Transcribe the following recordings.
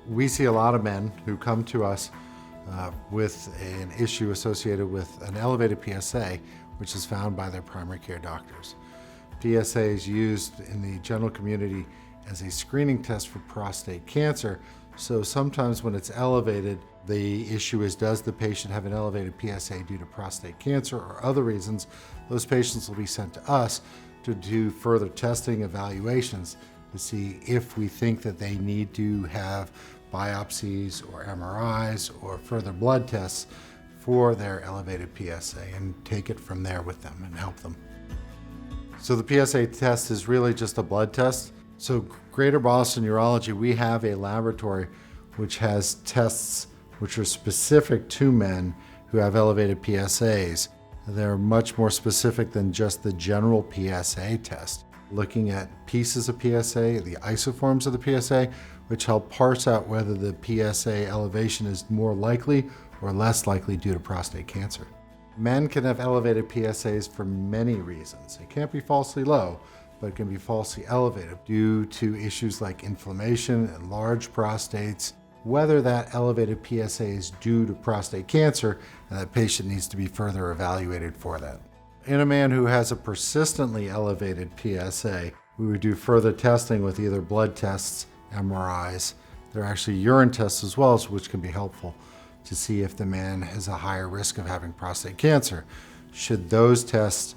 We see a lot of men who come to us with an issue associated with an elevated PSA, which is found by their primary care doctors. PSA is used in the general community as a screening test for prostate cancer. So sometimes when it's elevated, the issue is, does the patient have an elevated PSA due to prostate cancer or other reasons? Those patients will be sent to us to do further testing evaluations to see if we think that they need to have biopsies or MRIs or further blood tests for their elevated PSA, and take it from there with them and help them. So the PSA test is really just a blood test. So Greater Boston Urology, we have a laboratory which has tests which are specific to men who have elevated PSAs. They're much more specific than just the general PSA test, looking at pieces of PSA, the isoforms of the PSA, which help parse out whether the PSA elevation is more likely or less likely due to prostate cancer. Men can have elevated PSAs for many reasons. It can't be falsely low, but it can be falsely elevated due to issues like inflammation and large prostates. Whether that elevated PSA is due to prostate cancer, and that patient needs to be further evaluated for that. In a man who has a persistently elevated PSA, we would do further testing with either blood tests, MRIs. There are actually urine tests as well, which can be helpful to see if the man has a higher risk of having prostate cancer. Should those tests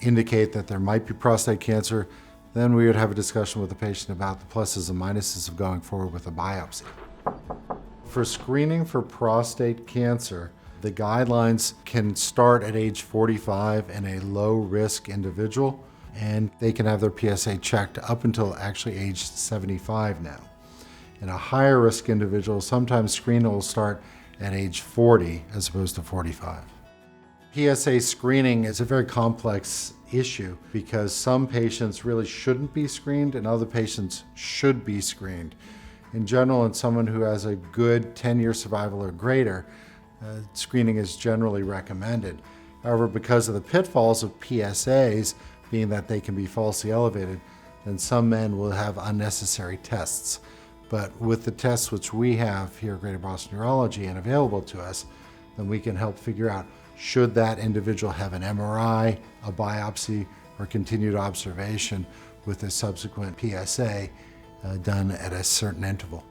indicate that there might be prostate cancer, then we would have a discussion with the patient about the pluses and minuses of going forward with a biopsy. For screening for prostate cancer, the guidelines can start at age 45 in a low-risk individual, and they can have their PSA checked up until actually age 75 now. In a higher risk individual, sometimes screening will start at age 40 as opposed to 45. PSA screening is a very complex issue because some patients really shouldn't be screened and other patients should be screened. In general, in someone who has a good 10-year survival or greater, screening is generally recommended. However, because of the pitfalls of PSAs, being that they can be falsely elevated, then some men will have unnecessary tests. But with the tests which we have here at Greater Boston Urology and available to us, then we can help figure out, should that individual have an MRI, a biopsy, or continued observation with a subsequent PSA done at a certain interval.